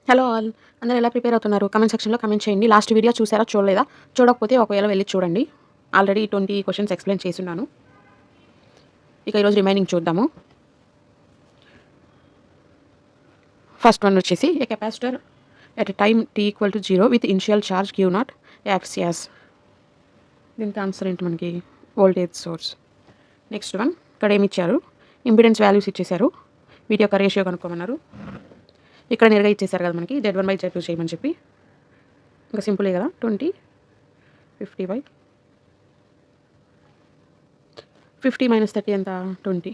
Hello all! అందరూ ఎలా prepare అవుతున్నారు? కామెంట్ సెక్షన్‌లో కామెంట్ చేయండి. లాస్ట్ వీడియో చూసారా? చూడలేదా? చూడకపోతే ఒకవేళ వెళ్లి చూడండి. ఆల్రెడీ 20 క్వెషన్స్ ఎక్స్‌ప్లెయిన్ చేసున్నాను. ఇక ఈరోజు రిమైనింగ్ చూద్దాము. ఫస్ట్ వన్ వచ్చేసి a capacitor at time t equal to 0 with initial charge Q naught acts as. దీనికి ఆన్సర్ ఏంటి మనకి? Voltage source. నెక్స్ట్ వన్ ఇక్కడ ఏమి ఇచ్చారు? ఇంపిడెన్స్ వాల్యూస్ ఇచ్చేశారు. వీటి యొక్క రేషియో కనుక్కోమన్నారు. ఇక్కడ నేరుగా ఇచ్చేశారు కదా మనకి Z1/Z2 చేయమని చెప్పి. ఇంకా సింపులే కదా 20 50 50 - 30 ఎంత? 20.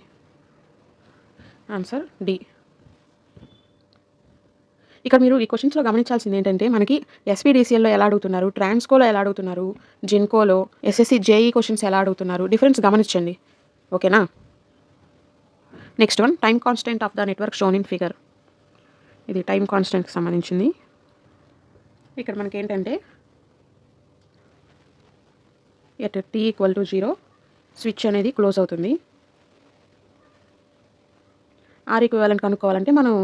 Answer D. ఇక్కడ మీరు ఈ క్వెషన్స్‌లో గమనించాల్సింది ఏంటంటే మనకి ఎస్పీడీసీఎల్‌లో ఎలా అడుగుతున్నారు, ట్రాన్స్కోలో ఎలా అడుగుతున్నారు, జిన్కోలో, ఎస్ఎస్సి జేఈ క్వెషన్స్ ఎలా అడుగుతున్నారు, డిఫరెన్స్ గమనించండి. ఓకేనా? Next one time constant of the network shown in figure. ఇది టైమ్ కాన్స్టెంట్‌కి సంబంధించింది. ఇక్కడ మనకి ఏంటంటే at t equal to 0 switch అనేది క్లోజ్ అవుతుంది. ఆర్ ఈక్వివాలెంట్ కనుక్కోవాలంటే మనం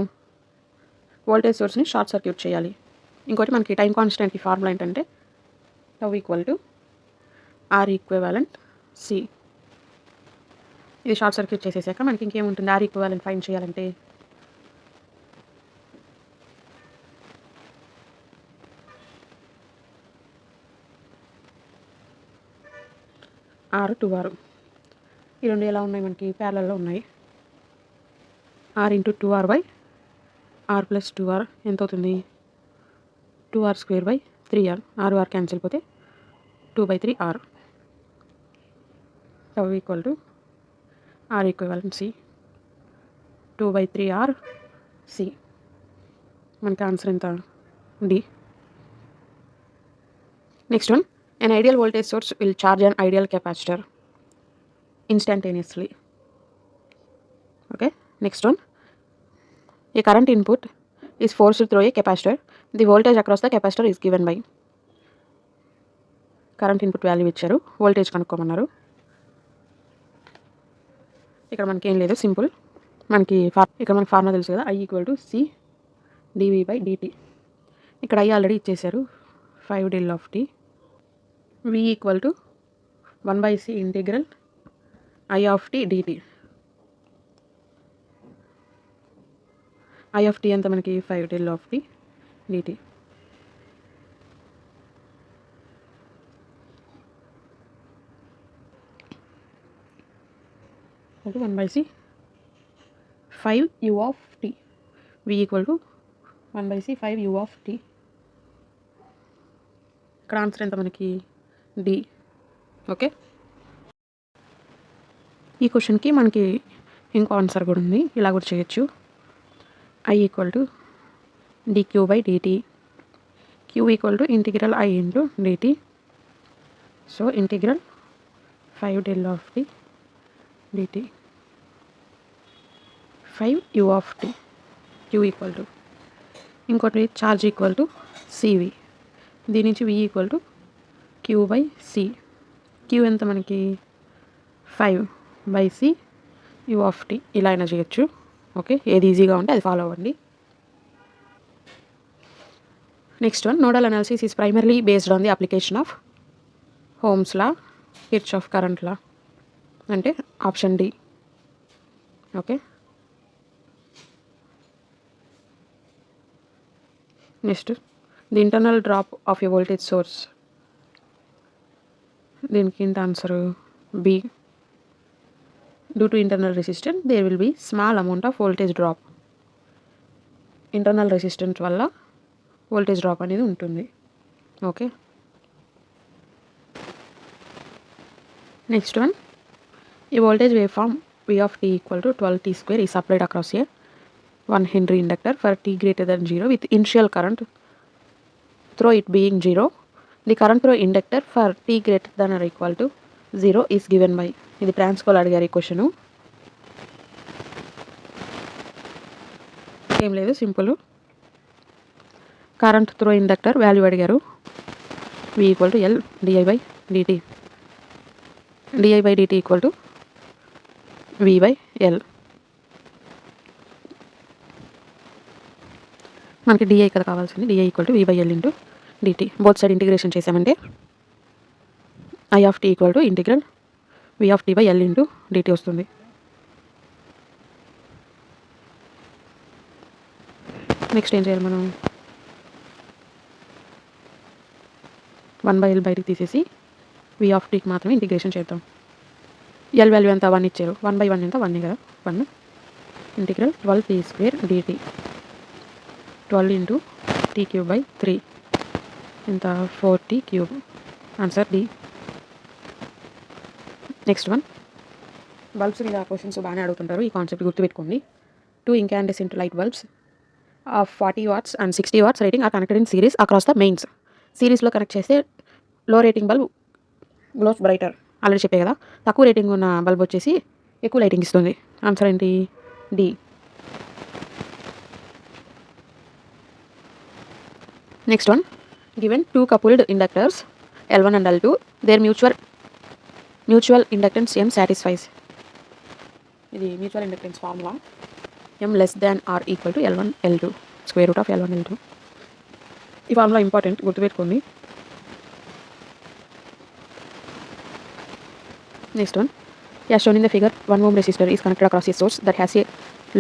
వోల్టేజ్ సోర్స్ని షార్ట్ సర్క్యూట్ చేయాలి. ఇంకోటి మనకి టైం కాన్స్టెంట్కి ఫార్ములా ఏంటంటే tau equal to R equivalent C. ఇది షార్ట్ సర్క్యూట్ చేసేసాక మనకి ఇంకేముంటుంది? ఆర్ ఈక్వివాలెంట్ ఫైండ్ చేయాలంటే ఆర్ 2R. ఈ రెండు ఎలా ఉన్నాయి? మనకి ప్యారలల్లో ఉన్నాయి. Are into 2R by R plus 2R ఎంత అవుతుంది? 2R² 3R. ఆర్ క్యాన్సిల్ పోతే 2/3R. Tau equal to R equivalent C 2/3R C. మనకి ఆన్సర్ ఎంత? D. Next one an ideal voltage source will charge an ideal capacitor instantaneously. Okay, next one, a current input is forced through a capacitor. The voltage across the capacitor is given by. Current input value ఇచ్చారు, voltage కనుక్కోమన్నారు. ఇక్కడ మనకి ఏం లేదు, simple. ఇక్కడ మనకి formula తెలుసు కదా, I equal to C dV/dt. ఇక్కడ I ఆల్రెడీ ఇచ్చేసారు, 5 del V equal to 1/c integral I of t dt. I of t ఎంత మనకి? 5 del dt. అంటే 1/c 5 u of t. V equal to 1/c 5 u of t. ఇక్కడ answer ఎంత మనకి? D. Okay, ఈ క్వశ్చన్కి మనకి ఇంకో ఆన్సర్ కూడా ఉంది, ఇలా కూడా చేయొచ్చు. I equal to dq/dt. Q equal to integral I into dt. So integral 5 del dt 5 u of t. Q equal to ఇంకోటి ఛార్జ్ ఈక్వల్ టు CV. దీని నుంచి V equal to Q/C. Q ఎంత మనకి? 5/c u of t. ఇలా అయినా చేయొచ్చు. Okay, ఏది ఈజీగా ఉంటే అది ఫాలో అవ్వండి. Next one, nodal analysis is primarily based on the application of Ohm's law, Kirchhoff current law. అంటే option D. Okay, next the internal drop of a voltage source. దీనికి ఏంటి answer? B. Due to internal resistance there will be small amount of voltage drop. Internal resistance వల్ల voltage drop అనేది ఉంటుంది. Okay, next one, ఈ voltage waveform V of t equal to 12t² is applied across a 1 Henry inductor for t greater than 0 with initial current through it being 0. The current through inductor for t greater than or equal to 0 is given by. ఇది ట్రాన్స్కోలో అడిగారు ఈ question. ఏం లేదు, simple. Current through inductor value అడిగారు. V equal to L di/dt. di/dt equal to V/L. మనకి DI ఇక్కడ కావాల్సింది. DI equal to v/l into dt. Both side integration చేసామంటే i of t equal to integral v of t/l into dt వస్తుంది. Next ఏం చేయాలి మనం? 1/l బయటికి తీసేసి v ఆఫ్ tకి మాత్రమే ఇంటిగ్రేషన్ చేద్దాం. l వాల్యూ ఎంత? 1 ఇచ్చారు. 1/1 ఎంత? 1 కదా. 1 integral 12t² dt. 12 into t³ 3 ఎంత? 4t³. Answer D. Next one, bulbs మీద క్వశ్చన్స్ బాగానే అడుగుతుంటారు. ఈ కాన్సెప్ట్ గుర్తుపెట్టుకోండి. 2 incandescent light bulbs of 40 watts and 60 watts rating are connected in series across the mains. సిరీస్లో కనెక్ట్ చేస్తే low rating bulb glows brighter. Already చెప్పే కదా. తక్కువ రేటింగ్ ఉన్న బల్బ్ వచ్చేసి ఎక్కువ లైటింగ్ ఇస్తుంది. ఆన్సర్ ఏంటి? D. Next one, given 2 coupled inductors L1 and L2, their mutual inductance M satisfies. ఇది mutual inductance formula. M less than or equal to L1 L2, square root of L1 L2. ఈ formula important, గుర్తుపెట్టుకోండి. Next one, as shown in the figure, 1 ohm resistor is connected across a source that has a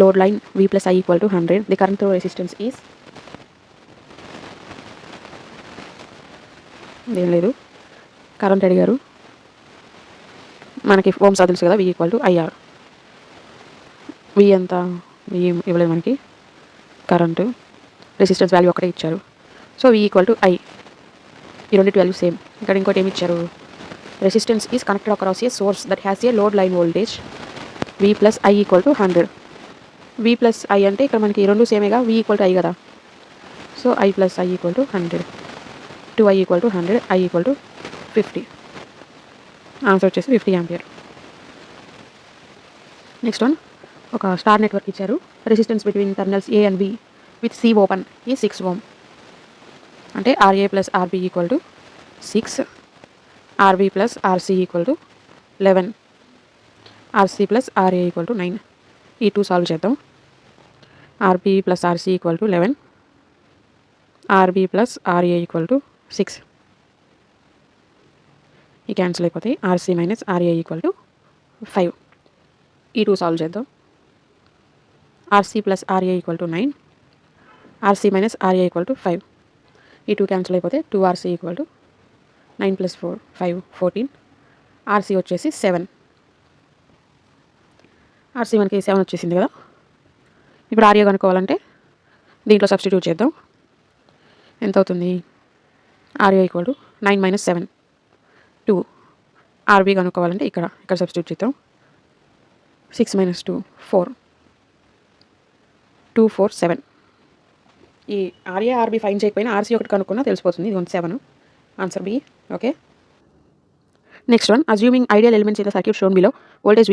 load line V plus I equal to 100. The current through resistance is, ఏం లేదు, current అడిగారు. మనకి Ohm's తెలుసు కదా. V equal to IR. V ఎంత? V ఇవ్వలేదు మనకి. Current, resistance value ఒకటే ఇచ్చారు. So V equal to I. ఈ రెండు వాల్యూ సేమ్. ఇక్కడ ఇంకోటి ఏమి ఇచ్చారు? Resistance is connected across a source that has a load line voltage V plus I equal to 100. V plus I అంటే ఇక్కడ మనకి రెండు సేమేగా. V ఈక్వల్ టు I కదా. So I plus I equal to 100. 2I equal to 100, I equal to 50. Answer వచ్చేసి 50 ampere. Next one, ఒక star network ఇచ్చారు. Resistance between terminals A and B with C open ఈ 6 ohm. అంటే RA plus RB equal to 6, RB plus RC equal to 11, RC plus RA equal to 9. ఈ 2 solve చేద్దాం. RB plus RC equal to 11, RB plus RA equal to 6. ఈ cancel అయిపోతాయి. RC minus RA equal to 5. ఈ 2 solve చేద్దాం. RC plus RA equal to 9, RC minus RA equal to 5. ఈ 2 cancel అయిపోతే 2RC equal to 9 plus 4 5 14. RC వచ్చేసి 7. RC మనకి 7 వచ్చేసింది కదా. ఇప్పుడు RA కనుక్కోవాలంటే దీంట్లో సబ్స్టిట్యూట్ చేద్దాం. ఎంత అవుతుంది? RA equal to 9 minus 7 2. RB కనుక్కోవాలంటే ఇక్కడ సబ్స్టిట్యూట్ చేద్దాం. 6 మైనస్ 2 4, 2 4 7. ఈ RA RB ఫైన్ చేయకపోయినా RC ఒకటి కనుక్కున్నా తెలిసిపోతుంది. ఇది 7. Answer B. Okay. Next one, assuming ideal elements in the circuit shown below, voltage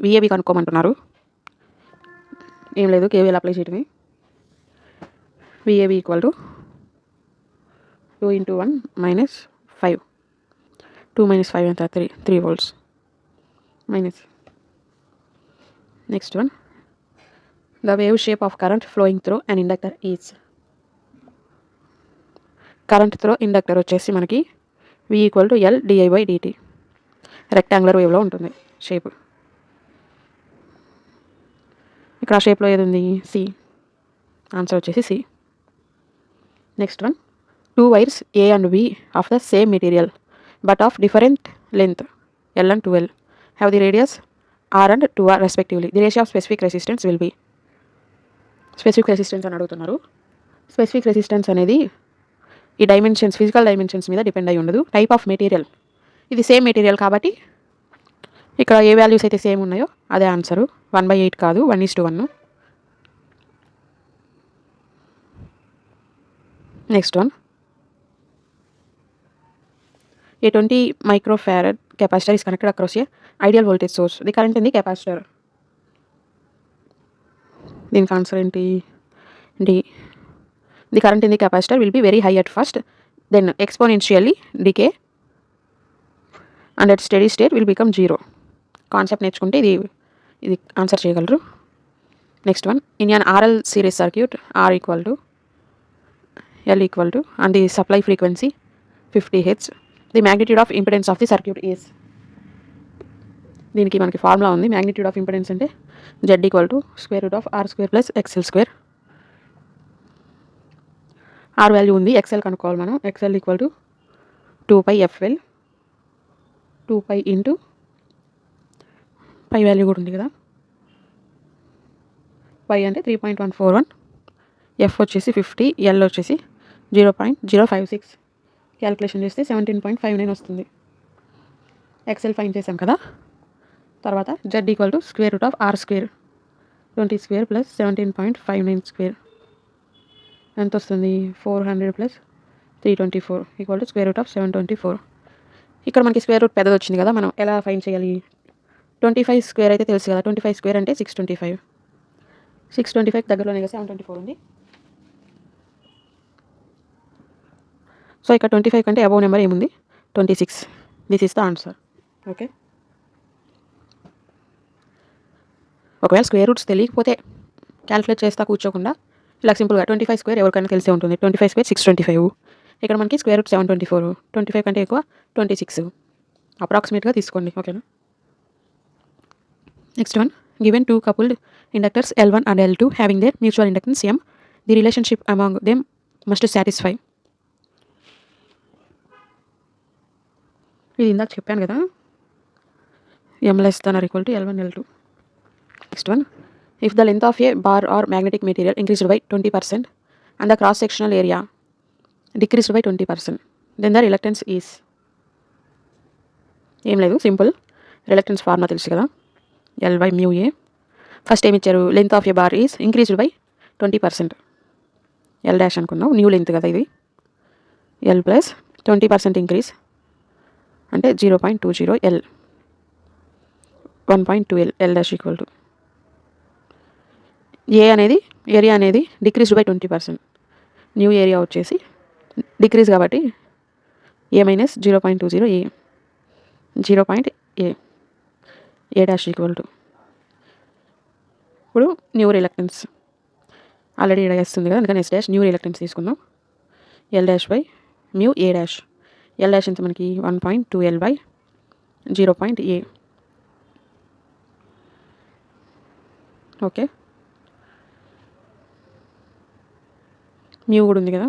VAB కనుక్కోమంటున్నారు. ఏం లేదు, KVL అప్లై చేయడమే. VAB equal to 2 into 1 minus 5. 2 minus 5 ఎంత? 3 volts minus. Next one, the wave shape of current flowing through an inductor is. Current through inductor వచ్చేసి మనకి V equal to L di/dt. Rectangular వేవ్లో ఉంటుంది shape. ఇక్కడ షేప్లో ఏది ఉంది? C. ఆన్సర్ వచ్చేసి C. Next one, 2 wires A and B of the same material but of different length L and 2L have the radius R and 2R respectively. The ratio of specific resistance will be. Specific resistance అని అడుగుతున్నారు. Specific resistance అనేది ఈ dimensions, physical dimensions మీద depend అయి ఉండదు. Type of material, ఇది same material కాబట్టి ఇక్కడ ఏ వాల్యూస్ అయితే సేమ్ ఉన్నాయో అదే ఆన్సరు. 1/8 కాదు, 1:1. Next one, a 20 microfarad capacitor is connected across a ideal voltage source. The current in the capacitor. దీనికి ఆన్సర్ ఏంటి? D. The current in the capacitor will be very high at first, then exponentially decay and at steady state will become 0. Concept నేర్చుకుంటే ఇది answer చేయగలరు. Next one, in an RL series circuit, R equal to L equal to, and the supply frequency 50 Hz, the magnitude of impedance of the circuit is. దీనికి మనకి formula ఉంది. Magnitude of impedance అంటే Z equal to square root of R square plus XL square. R value ఉంది, XL కనుక్కోవాలి మనం. XL equal to 2πfL, 2π into pi value కూడా ఉంది కదా, పై అంటే 3.141, ఎఫ్ వచ్చేసి 50, ఎల్ వచ్చేసి 0.056. క్యాలిక్యులేషన్ చేస్తే 17.59 వస్తుంది. ఎక్స్ఎల్ ఫైన్ చేసాం కదా. తర్వాత Z equal to square root of R square 20 square plus 17.59 square ఎంత వస్తుంది, 400 plus 324 equal to square root of 724. ఇక్కడ మనకి స్క్వేర్ రూట్ పెద్దది వచ్చింది కదా, మనం ఎలా ఫైన్ చేయాలి. 25 స్క్వేర్ అయితే తెలుసు కదా, 25 స్క్వేర్ అంటే 625. 625 దగ్గరలోనే కదా 724 ఉంది. సో ఇక్కడ 25 కంటే అబోవ్ నెంబర్ ఏముంది, 26. This is the answer. Okay, ఒకవేళ స్క్వేర్ రూట్స్ తెలియకపోతే క్యాలిక్యులేట్ చేస్తా కూర్చోకుండా ఇలా సింపుల్గా 25 స్క్వేర్ ఎవరికైనా తెలిసే ఉంటుంది. 25 స్క్వేర్ 625. ఇక్కడ మనకి స్క్వేర్ రూట్ 724, 25 కంటే ఎక్కువ 26 అప్రాక్సిమేట్గా తీసుకోండి. ఓకేనా. Next one, given two coupled inductors L1 and L2 having there mutual inductance M, the relationship among them must satisfy. ఇది ఇందాక చెప్పాను కదా, M less than or equal to L1 L2. Next one, if the length of a bar or magnetic material increased by 20% and the cross sectional area decreased by 20%, then the reluctance is. ఏం లేదు, simple. Reluctance formula తెలుసు కదా, L by mu A. First ఏమి ఇచ్చారు, length of A bar is increased by 20%. L dash అనుకున్నాం, new length కదా ఇది. L plus 20% increase అంటే 0.20 L, 1.2 L, L dash equal to A అనేది ఏరియా అనేది డిక్రీజ్డ్ బై 20%. న్యూ ఏరియా వచ్చేసి decrease కాబట్టి A minus 0.20 A, 0.A, A dash equal to. ఇప్పుడు new reluctance already ఇక్కడ వేస్తుంది కదా, అందుకని ఎస్ డాష్ న్యూ రిలక్టెన్స్ తీసుకుందాం. L dash by mu A dash. L dash ఎంత మనకి 1.2L by 0.A. Okay, mu కూడా ఉంది కదా,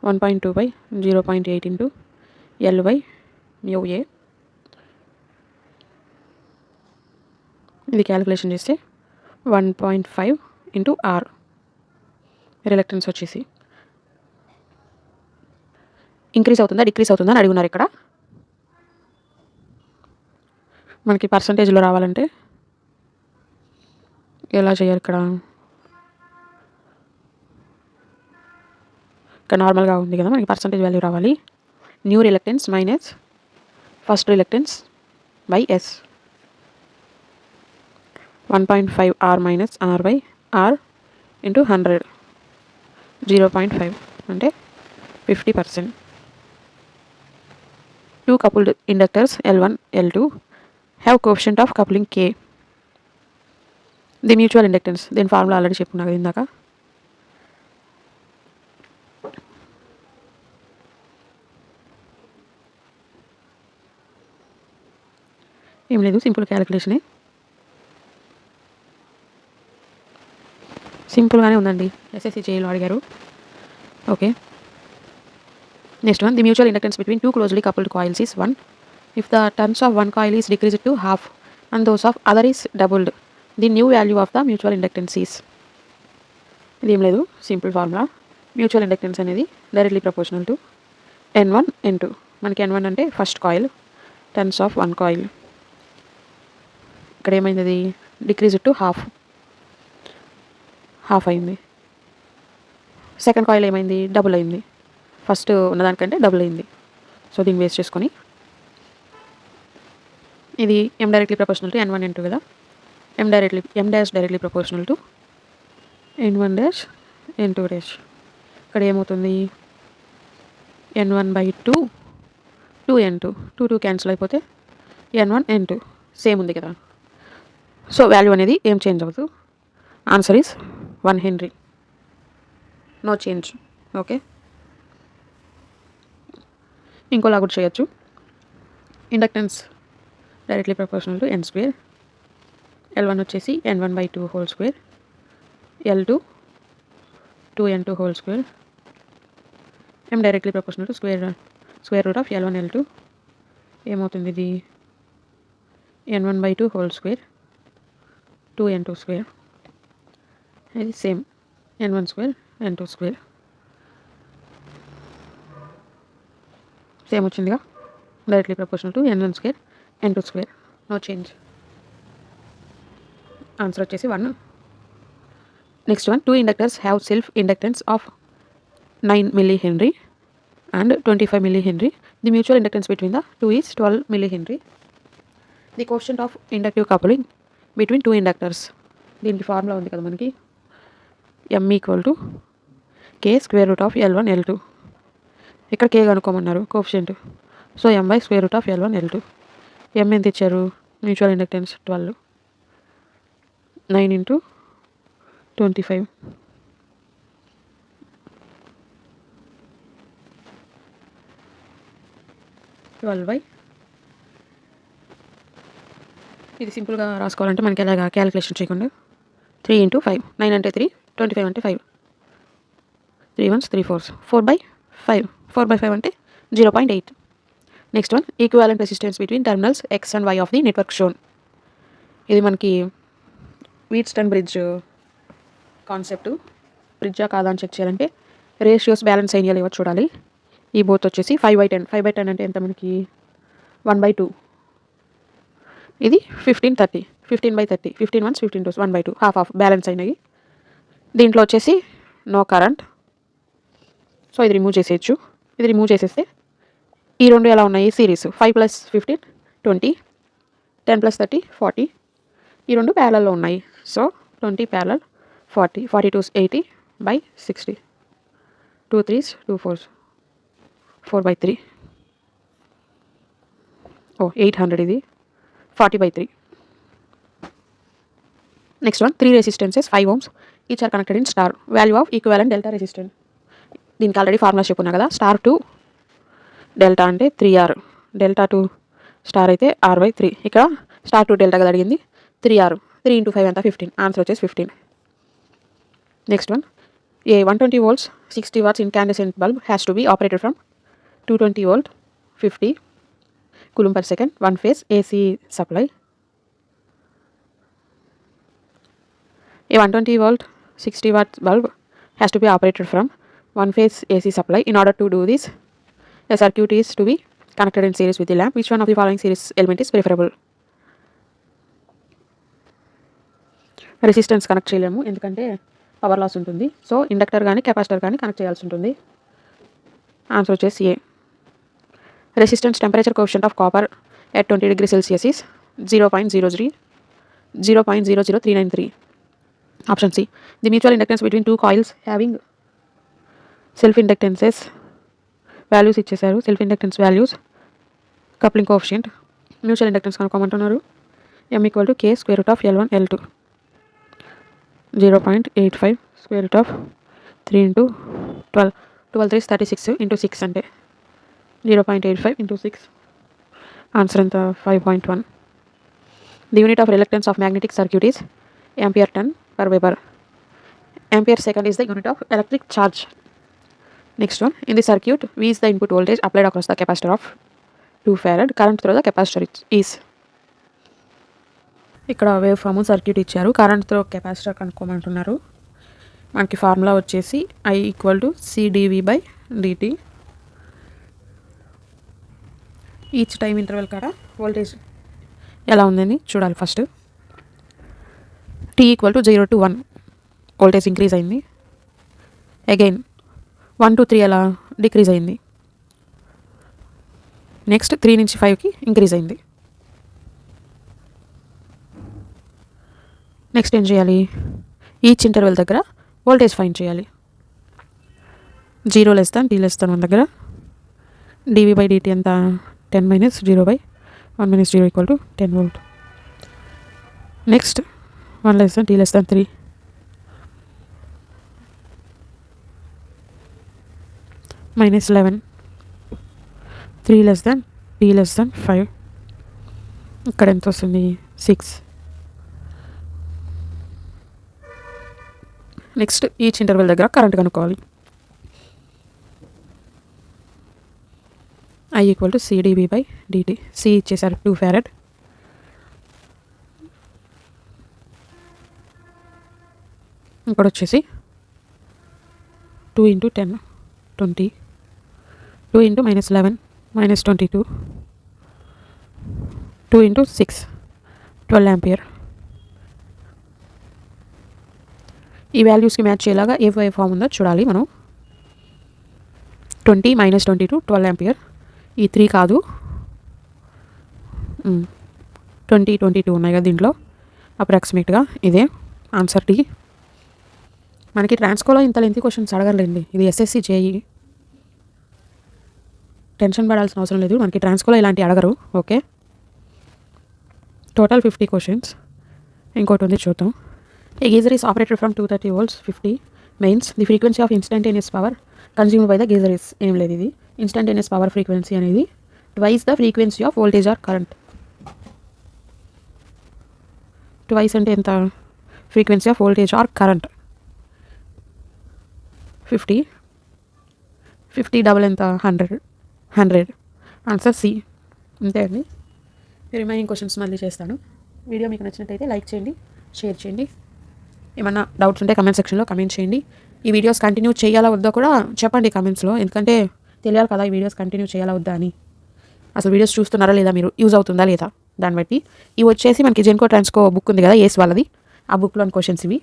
1.2 by 0.8 into L by mu A. ఇది క్యాలిక్యులేషన్ చేస్తే 1.5 ఇంటూ ఆర్. రిలక్టెన్స్ వచ్చేసి ఇంక్రీజ్ అవుతుందా డిక్రీజ్ అవుతుందా అని అడుగున్నారు. ఇక్కడ మనకి పర్సంటేజ్లో రావాలంటే ఎలా చేయాలి, ఇక్కడ నార్మల్గా ఉంది కదా, మనకి పర్సంటేజ్ వాల్యూ రావాలి. New reluctance minus first reluctance by S. 1.5 R minus R by R into 100, 0.5 అంటే 50%. Two coupled inductors L1 L2 have coefficient of coupling K, the mutual inductance. దీని ఫార్ములా ఆల్రెడీ చెప్పుకున్నా కదా ఇందాక. ఏం లేదు, సింపుల్ క్యాలిక్యులేషనే, సింపుల్గానే ఉందండి. ఎస్ఎస్సి జేఈలో అడిగారు. Okay, next one, the mutual inductance between two closely coupled coils is 1. If the turns of one coil is decreased to half and those of other is doubled, the new value of the mutual inductance is. ఇది ఏం లేదు, simple formula. Mutual inductance అనేది directly proportional to N1 N2. మనకి N1 అంటే first coil, turns of one coil. ఇక్కడ ఏమైంది, అది decreased to half అయింది. సెకండ్ కాయిల్ ఏమైంది, డబుల్ అయింది. ఫస్ట్ ఉన్నదానికంటే డబుల్ అయింది. సో దీన్ని వేస్ట్ చేసుకొని ఇది M directly proportional to N1 N2 కదా, M dash directly proportional to N1 dash N2 dash. ఇక్కడ ఏమవుతుంది, N1 బై 2 2N2, 2 క్యాన్సిల్ అయిపోతే N1 N2 సేమ్ ఉంది కదా. సో వాల్యూ అనేది ఏం చేంజ్ అవ్వదు. Answer is 1 henry. No change. Okay, ఇంకోలా కూడా చేయొచ్చు. Inductance directly proportional to n square. L1 వచ్చేసి n1/2 whole square, L2 2n2 whole square. m directly proportional to square root of L1 L2. ఏమవుతుంది ఇది? n1/2 whole square 2n2 square. ఇది same n1 square n2 square. Same వచ్చిందిగా, directly proportional to n1 square n2 square. No change. Answer వచ్చేసి 1. Next one, 2 inductors have self inductance of 9 milli Henry and 25 milli Henry. The mutual inductance between the two is 12 milli Henry. The coefficient of inductive coupling between 2 inductors. దీనికి formula ఉంది కదా మనకి, m = k square root of L1 L2. ఇక్కడ k కనుక్కోమన్నారు coefficient. So m square root of L1 L2. m ఎంత ఇచ్చారు? Mutual inductance 12, 9 × 25. ఇది సింపుల్గా రాసుకోవాలంటే మనకి ఎలాగా క్యాలిక్యులేషన్ చేయకుండా 3 × 5, 9 అంటే 3, 25 అంటే 5, 3 1s 3 4s, 4/5, 4/5 అంటే 0.8. Next one, equivalent resistance between terminals x and y of the network shown. ఇది మనకి వీట్స్టన్ బ్రిడ్జ్ కాన్సెప్ట్. బ్రిడ్జా కాదా అని చెక్ చేయాలంటే రేషియోస్ బ్యాలెన్స్ అయినా లేవో చూడాలి. ఈ బోత్ వచ్చేసి 5/10. 5/10 అంటే ఎంత మనకి? 1/2. ఇది 15/30, 15/30, 15 1s 15 2s, 1/2, హాఫ్ బ్యాలెన్స్ అయినాయి. దీంట్లో వచ్చేసి నో కరెంట్, సో ఇది రిమూవ్ చేసేయచ్చు. ఇది రిమూవ్ చేసేస్తే ఈ రెండు ఎలా ఉన్నాయి? సిరీస్. 5 + 15 20, 10 + 30 40. ఈ రెండు ప్యారలల్లో ఉన్నాయి. So 20 parallel 40, 40 2s 80/60, 2 3s 2 4s, 4/3. 800. ఇది 40/3. నెక్స్ట్ వన్, 3 resistances 5 ohms each are connected in star. Value of equivalent delta resistance. దీనికి ఆల్రెడీ ఫార్ములా చెప్పుకున్నా కదా. స్టార్ టు డెల్టా అంటే 3R, డెల్టా టు స్టార్ అయితే R/3. ఇక్కడ స్టార్ టు డెల్టా కదా అడిగింది, 3R. 3 × 5 ఎంత? 15. ఆన్సర్ వచ్చేసి 15. Next one, A 120 volts 60 watts incandescent bulb has to be operated from 220 volt 50 coulomb per second, one phase AC supply. A 120 volt 60 watt bulb has to be operated from one phase AC supply. In order to do this, a circuit is to be connected in series with the lamp. Which one of the following series element is preferable? Resistance connect చేయలేము ఎందుకంటే power loss ఉంటుంది. So inductor కానీ capacitor కానీ connect చేయాల్సి ఉంటుంది. Answer వచ్చేసి A. Resistance temperature coefficient of copper at 20 degrees Celsius is 0.00393. Option C. The mutual inductance between two coils having self inductances values ఇచ్చేసారు. Self inductance values, coupling coefficient, mutual inductance కనుక్కోమంటున్నారు. m = k square root of L1 L2. 0.85 square root of 3 × 12, 12 3s 36 × 6 అంటే 0.85 × 6. Answer ఎంత? 5.1. The unit of reluctance of magnetic circuit is ampere turn per Weber. Ampere second is the unit of electric charge. Next one, in the circuit, V is the input voltage applied across the capacitor of 2 farad. Current through the capacitor is. ఇక్కడ waveform circuit ఇచ్చారు, current through capacitor కనుక్కోమంటున్నారు. మనకి formula వచ్చేసి I = CdV/dt. Each time interval కాడ voltage ఎలా ఉందని చూడాలి. First t = 0 to 1 voltage increase అయింది. అగైన్ 1 to 3 ఎలా డిక్రీజ్ అయింది. నెక్స్ట్ 3 నుంచి 5కి ఇంక్రీజ్ అయింది. నెక్స్ట్ ఏం చేయాలి? ఈచ్ ఇంటర్వెల్ దగ్గర వోల్టేజ్ ఫైండ్ చేయాలి. 0 < t < 1 దగ్గర dV/dt ఎంత? 10 - 0/1 - 0 = 10 volt. Next 1 < t < 3 -11, 3 less than t less than 5. ఇక్కడ ఎంత వస్తుంది 6. నెక్స్ట్ ఈచ్ ఇంటర్వెల్ దగ్గర కరెంట్ కనుక్కోవాలి. I equal to CdV/dt. C ఇచ్చేసారు 2 farad. ఇక్కడ వచ్చేసి 2 × 10 20, 2 × -11 -22, 2 × 6 12 ఆంపియర్. ఈ వాల్యూస్కి మ్యాచ్ అయ్యేలాగా ఏ ఫామ్ ఉందో చూడాలి మనం. 20 - 22 12 ఆంపియర్. ఈ 3 కాదు, 20 22 ఉన్నాయి కదా దీంట్లో. అప్రాక్సిమేట్గా ఇదే ఆన్సర్ డి. మనకి ట్రాన్స్కోలో ఇంత లెంతీ క్వశ్చన్స్ అడగలేండి. ఇది ఎస్ఎస్సి జేఈ, టెన్షన్ పడాల్సిన అవసరం లేదు. మనకి ట్రాన్స్కోలో ఇలాంటి అడగరు. Okay, total 50 questions. ఇంకోటి ఉంది చూద్దాం. A geyser is operated from 230 volts 50 mains the frequency of instantaneous power consumed by the geyser is. ఏం లేదు, ఇది ఇన్స్టంటేనియస్ పవర్ ఫ్రీక్వెన్సీ అనేది twice the frequency of voltage or current. Twice అంటే ఎంత? Frequency of voltage or current. 50 double ఎంత? 100. Answer C. అంతే అండి. Remaining questions మళ్ళీ చేస్తాను. వీడియో మీకు నచ్చినట్టయితే లైక్ చేయండి, షేర్ చేయండి. ఏమన్నా డౌట్స్ ఉంటే కమెంట్ సెక్షన్లో కమెంట్ చేయండి. ఈ వీడియోస్ కంటిన్యూ చేయాలా వద్దా కూడా చెప్పండి కమెంట్స్లో. ఎందుకంటే తెలియాలి కదా ఈ వీడియోస్ కంటిన్యూ చేయాలా వద్దా అని. అసలు వీడియోస్ చూస్తున్నారా లేదా, మీరు యూజ్ అవుతుందా లేదా దాన్ని బట్టి. ఇవి వచ్చేసి మనకి జెన్కో ట్రాన్స్కో బుక్ ఉంది కదా ఏస్ వాళ్ళది, ఆ బుక్లోని క్వశ్చన్స్ ఇవి.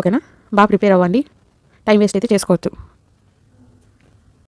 ఓకేనా, బాగా ప్రిపేర్ అవ్వండి. టైం వేస్ట్ అయితే చేసుకోవద్దు.